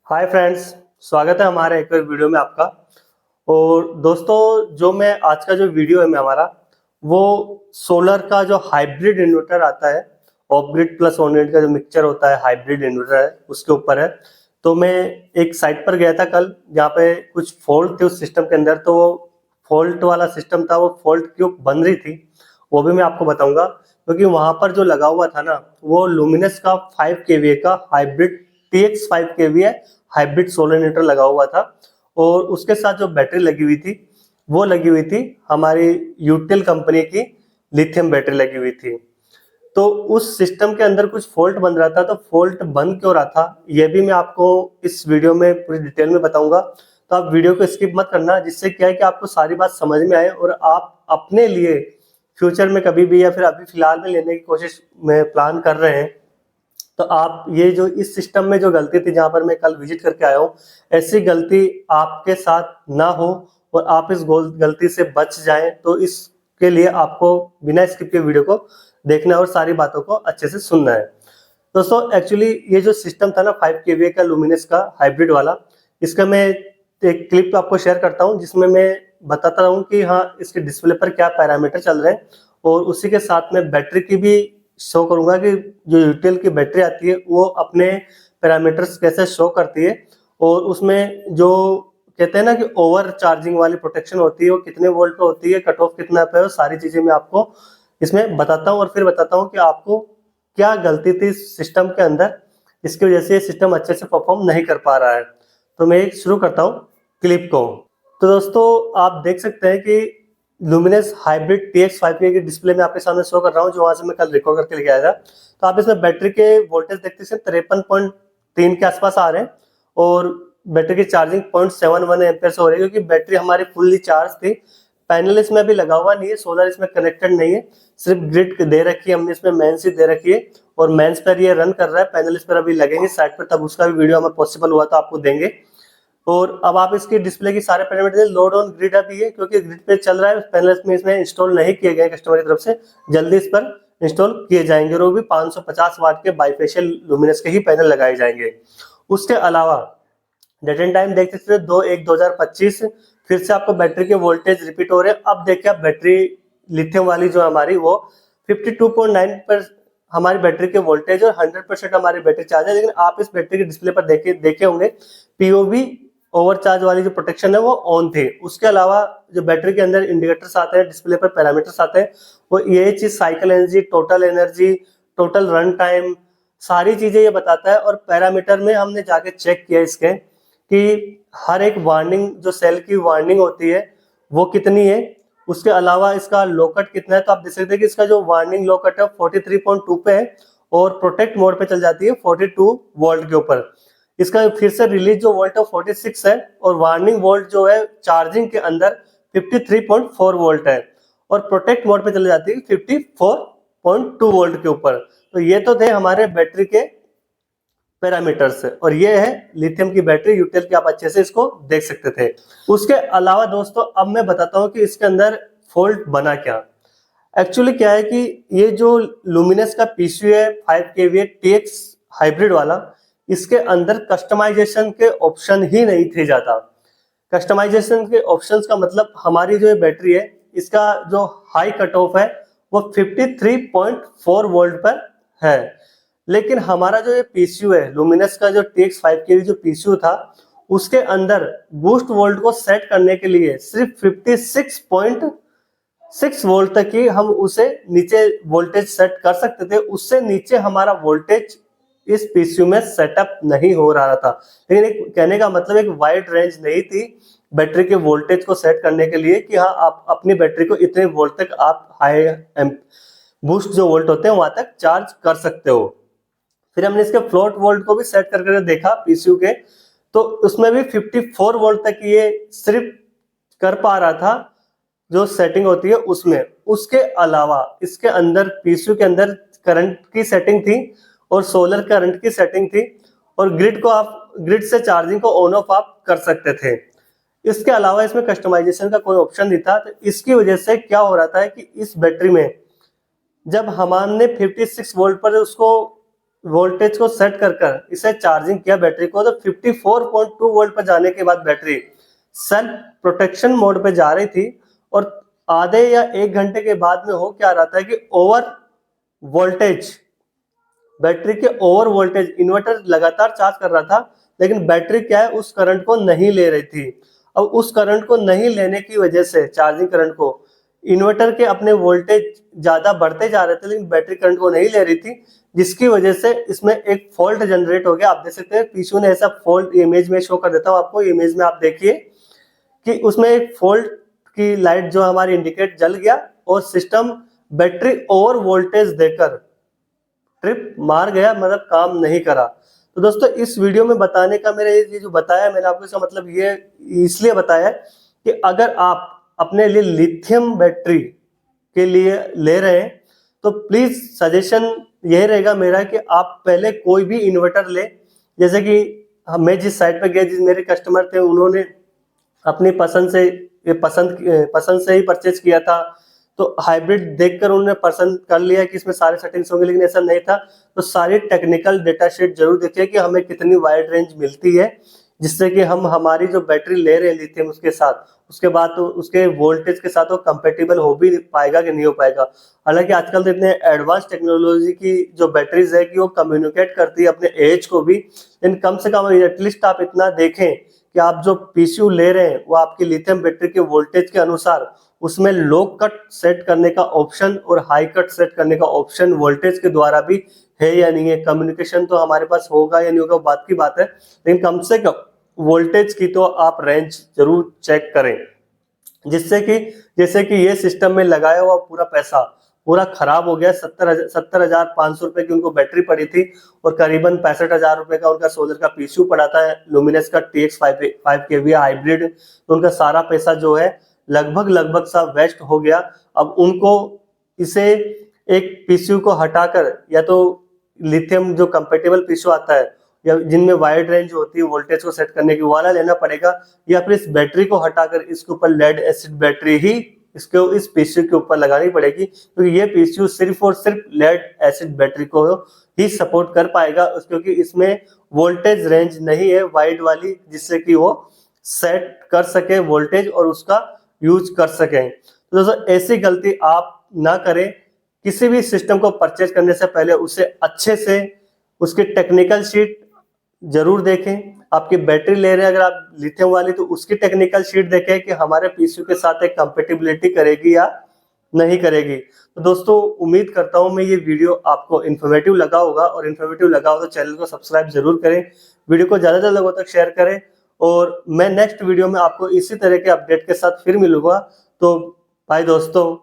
Hi friends, स्वागत है हमारे एक और वीडियो में आपका। और दोस्तों, जो मैं आज का जो वीडियो है हमारा वो सोलर का जो हाइब्रिड इन्वर्टर आता है, of grid plus on grid का जो मिक्सचर होता है, हाइब्रिड इन्वर्टर है, उसके ऊपर है। तो मैं एक साइट पर गया था कल, जहाँ पे कुछ फॉल्ट थे उस सिस्टम के अंदर। तो वो फॉल्ट वाला सिस्टम था, वो फॉल्ट क्यों बन रही थी वो भी मैं आपको बताऊंगा। क्योंकि वहां पर जो लगा हुआ था ना, वो लुमिनस का 5 केवीए का hybrid TX 5 KVA hybrid solar inverter लगा हुआ था। और उसके साथ जो बैटरी लगी हुई थी वो लगी हुई थी हमारी यूटेल कंपनी की लिथियम बैटरी लगी हुई थी। तो उस सिस्टम के अंदर कुछ फॉल्ट बन रहा था। तो फॉल्ट बन क्यों रहा था ये भी मैं आपको इस वीडियो में पूरी डिटेल में बताऊंगा। तो आप वीडियो को स्किप मत करना, जिससे क्या है कि आपको सारी बात समझ में आए और आप अपने लिए फ्यूचर में कभी भी या फिर अभी फिलहाल में लेने की कोशिश में प्लान कर रहे हैं, तो आप ये जो इस सिस्टम में जो गलती थी, जहां पर मैं कल विजिट करके आया हूँ, ऐसी गलती आपके साथ ना हो और आप इस गलती से बच जाएं। तो इसके लिए आपको बिना स्किप के वीडियो को देखना है और सारी बातों को अच्छे से सुनना है। दोस्तों, एक्चुअली ये जो सिस्टम था ना 5 केवीए का लुमिनस का हाइब्रिड वाला, इसका मैं एक क्लिप आपको शेयर करता हूँ, जिसमें मैं बताता हूँ कि हाँ, इसके डिस्प्ले पर क्या पैरामीटर चल रहे हैं। और उसी के साथ में बैटरी की भी शो करूंगा कि जो यूटेल की बैटरी आती है वो अपने पैरामीटर्स कैसे शो करती है। और उसमें जो कहते हैं ना कि ओवर चार्जिंग वाली प्रोटेक्शन होती है, वो कितने वोल्ट पे होती है, कट ऑफ कितना पे है, वो सारी चीजें मैं आपको इसमें बताता हूँ। और फिर बताता हूँ कि आपको क्या गलती थी सिस्टम के अंदर, इसकी वजह से ये सिस्टम अच्छे से परफॉर्म नहीं कर पा रहा है। तो मैं शुरू करता हूँ क्लिप को। तो दोस्तों, आप देख सकते हैं कि लुमिनस हाइब्रिड TX 5 की डिस्प्ले में आपके सामने शो कर रहा हूँ, जो वहां से मैं कल रिकॉर्ड करके लेके आया था। तो आप इसमें बैटरी के वोल्टेज देखते हैं 53.3 के आसपास आ रहे हैं। और बैटरी की चार्जिंग 0.71 एम्पियर से हो रही है, क्योंकि बैटरी हमारी फुल्ली चार्ज थी। पैनल इसमें अभी लगा हुआ नहीं है, सोलर इसमें कनेक्टेड नहीं है, सिर्फ ग्रिड दे रखी है हमने, इसमें मेंस ही दे रखी है। और मेंस पर ये रन कर रहा है, पैनल इस पर अभी लगेंगे साइड पर, तब उसका भी वीडियो हमें पॉसिबल हुआ तो आपको देंगे। और अब आप इसकी डिस्प्ले की सारे पैरामीटर लोड ऑन ग्रिड अभी है, क्योंकि ग्रिड पे चल रहा है, पैनल्स में इसमें इंस्टॉल नहीं किए गए कस्टमर की तरफ से, जल्दी इस पर इंस्टॉल किए जाएंगे। और वो भी 550 वाट के बाइफेशियल लुमिनस के ही पैनल लगाए जाएंगे। उसके अलावा डेट एंड टाइम देख सकते हैं 2/1/2025। फिर से आपको बैटरी के वोल्टेज रिपीट हो रहे हैं। अब देखिए, आप बैटरी लिथियम वाली जो हमारी वो 52.9 पर हमारी बैटरी के वोल्टेज और 100% हमारी बैटरी चार्ज है। लेकिन आप इस बैटरी के डिस्प्ले पर देखे होंगे पीओवी ओवरचार्ज वाली जो प्रोटेक्शन है वो ऑन थी। उसके अलावा जो बैटरी के अंदर इंडिकेटर्स आते हैं, डिस्प्ले पर पैरामीटर्स आते हैं, वो ये चीज cycle energy, total run time, सारी चीजें ये बताता है। और पैरामीटर में हमने जाके चेक किया इसके कि हर एक वार्निंग, जो सेल की वार्निंग होती है वो कितनी है, उसके अलावा इसका लोकट कितना है। तो आप देख सकते हैं कि इसका जो वार्निंग लोकट है 43.2 पे है और प्रोटेक्ट मोड पे चल जाती है 42 वोल्ट के ऊपर। इसका फिर से रिलीज जो वोल्ट है 46 है और वार्निंग वोल्ट जो है चार्जिंग के अंदर 53.4 वोल्ट है। और प्रोटेक्ट मोड पे चली जाती है 54.2 वोल्ट के ऊपर। तो ये तो थे हमारे बैटरी के पैरामीटर्स, और ये है लिथियम की बैटरी यूटेल की, आप अच्छे से इसको देख सकते थे। उसके अलावा दोस्तों, अब मैं बताता हूँ कि इसके अंदर फॉल्ट बना क्या। एक्चुअली क्या है कि ये जो लुमिनस का पीसीयू है 5 केवीए TX हाइब्रिड वाला, इसके अंदर कस्टमाइजेशन के ऑप्शन ही नहीं थे ज्यादा। कस्टमाइजेशन के ऑप्शंस का मतलब, हमारी जो ये बैटरी है इसका जो हाई कट ऑफ है वो 53.4 वोल्ट पर है। लेकिन हमारा जो ये पीसीयू है लुमिनस का, जो TX 5 केवी जो पीसीयू था, उसके अंदर बूस्ट वोल्ट को सेट करने के लिए सिर्फ 56.6 वोल्ट तक ही हम उसे नीचे वोल्टेज सेट कर सकते थे। उससे नीचे हमारा वोल्टेज इस पीसीयू में सेटअप नहीं हो रहा था। लेकिन एक कहने का मतलब, एक वाइड रेंज नहीं थी बैटरी के वोल्टेज को सेट करने के लिए कि हाँ, आप अपनी बैटरी को इतने वोल्ट तक आप हाई बूस्ट जो वोल्ट होते हैं वहां तक चार्ज कर सकते हो। फिर हमने इसके फ्लोट वोल्ट को भी सेट करके देखा पीसीयू के, तो उसमें भी 54 वोल्ट तक ये सिर्फ कर पा रहा था जो सेटिंग होती है उसमें। उसके अलावा इसके अंदर पीसीयू के अंदर करंट की सेटिंग थी और सोलर करंट की सेटिंग थी, और ग्रिड से चार्जिंग को ऑन ऑफ आप कर सकते थे। इसके अलावा इसमें कस्टमाइजेशन का कोई ऑप्शन नहीं था। तो इसकी वजह से क्या हो रहा था कि इस बैटरी में जब हमने 56 वोल्ट पर उसको वोल्टेज को सेट कर कर इसे चार्जिंग किया बैटरी को, तो 54.2 वोल्ट पर जाने के बाद बैटरी सेल्फ प्रोटेक्शन मोड पे जा रही थी। और आधे या 1 घंटे के बाद में हो क्या रहा था कि ओवर वोल्टेज, बैटरी के ओवर वोल्टेज, इन्वर्टर लगातार चार्ज कर रहा था लेकिन बैटरी क्या है उस करंट को नहीं ले रही थी। अब उस करंट को नहीं लेने की वजह से, चार्जिंग करंट को, इन्वर्टर के अपने वोल्टेज ज्यादा बढ़ते जा रहे थे लेकिन बैटरी करंट को नहीं ले रही थी, जिसकी वजह से इसमें एक फॉल्ट जनरेट हो गया। आप देख सकते हैं पीछू ने ऐसा फॉल्ट, इमेज में शो कर देता हूँ आपको, इमेज में आप देखिए कि उसमें एक फॉल्ट की लाइट जो हमारी इंडिकेट जल गया और सिस्टम बैटरी ओवर वोल्टेज देकर ट्रिप मार गया, मतलब काम नहीं करा। तो दोस्तों इस वीडियो में बताने का मेरा ये जो बताया मैंने आपको, इसका मतलब ये इसलिए बताया कि अगर आप अपने लिए लिथियम बैटरी के लिए ले रहे हैं तो प्लीज सजेशन यही रहेगा मेरा कि आप पहले कोई भी इन्वर्टर ले। जैसे कि मैं जिस साइट पर गया, जिस मेरे कस्टमर थे उन्होंने अपनी पसंद से ही परचेज किया था, तो हाइब्रिड देखकर उन्होंने पसंद कर लिया कि इसमें सारे सेटिंग्स होंगे, लेकिन ऐसा नहीं था। तो सारी टेक्निकल डेटा शीट जरूर देखिए कि हमें कितनी वाइड रेंज मिलती है, जिससे कि हम हमारी जो बैटरी ले रहे हैं लिथियम उसके साथ, उसके बाद तो उसके वोल्टेज के साथ वो कंपेटेबल हो भी पाएगा कि नहीं हो पाएगा। हालांकि आजकल तो इतने एडवांस टेक्नोलॉजी की जो बैटरीज है कि वो कम्युनिकेट करती है अपने एज को भी, लेकिन कम से कम एटलीस्ट आप इतना देखें कि आप जो पीसीयू ले रहे हैं वो आपकी लिथियम बैटरी के वोल्टेज के अनुसार उसमें लो कट सेट करने का ऑप्शन और हाई कट सेट करने का ऑप्शन वोल्टेज के द्वारा भी है या नहीं है। कम्युनिकेशन तो हमारे पास होगा या नहीं होगा बात की बात है, लेकिन कम से कम वोल्टेज की तो आप रेंज जरूर चेक करें, जिससे कि जैसे कि ये सिस्टम में लगाया हुआ पूरा पैसा पूरा खराब हो गया। 70,500 रुपए की उनको बैटरी पड़ी थी और करीबन 65,000 रुपए का उनका सोलर का पीसीयू पड़ा था, लुमिनस का TX 5 kVA हाइब्रिड। तो उनका सारा पैसा जो है लगभग सा वेस्ट हो गया। अब उनको इसे एक पीसीयू को हटाकर, या तो लिथियम जो कंपेटेबल पीसीयू आता है या जिनमें वाइड रेंज होती है वोल्टेज को सेट करने की, वाला लेना पड़ेगा, या फिर इस बैटरी को हटाकर इसके ऊपर लेड एसिड बैटरी ही इसको इस पीसीयू के ऊपर लगानी पड़ेगी, क्योंकि ये पीसीयू सिर्फ और सिर्फ लेड एसिड बैटरी को ही सपोर्ट कर पाएगा, क्योंकि इसमें वोल्टेज रेंज नहीं है वाइड वाली, जिससे कि वो सेट कर सके वोल्टेज और उसका यूज कर सकें। तो दोस्तों ऐसी गलती आप ना करें। किसी भी सिस्टम को परचेज करने से पहले उसे अच्छे से उसकी टेक्निकल शीट जरूर देखें। आपकी बैटरी ले रहे हैं अगर आप लिथियम वाली, तो उसकी टेक्निकल शीट देखें कि हमारे पीसीयू के साथ एक कंपेटिबिलिटी करेगी या नहीं करेगी। तो दोस्तों उम्मीद करता हूं मैं ये वीडियो आपको इन्फॉर्मेटिव लगा होगा, और इन्फॉर्मेटिव लगा हो तो चैनल को सब्सक्राइब जरूर करें, वीडियो को ज्यादा से ज्यादा लोगों तक शेयर करें, और मैं नेक्स्ट वीडियो में आपको इसी तरह के अपडेट के साथ फिर मिलूंगा। तो बाय दोस्तों।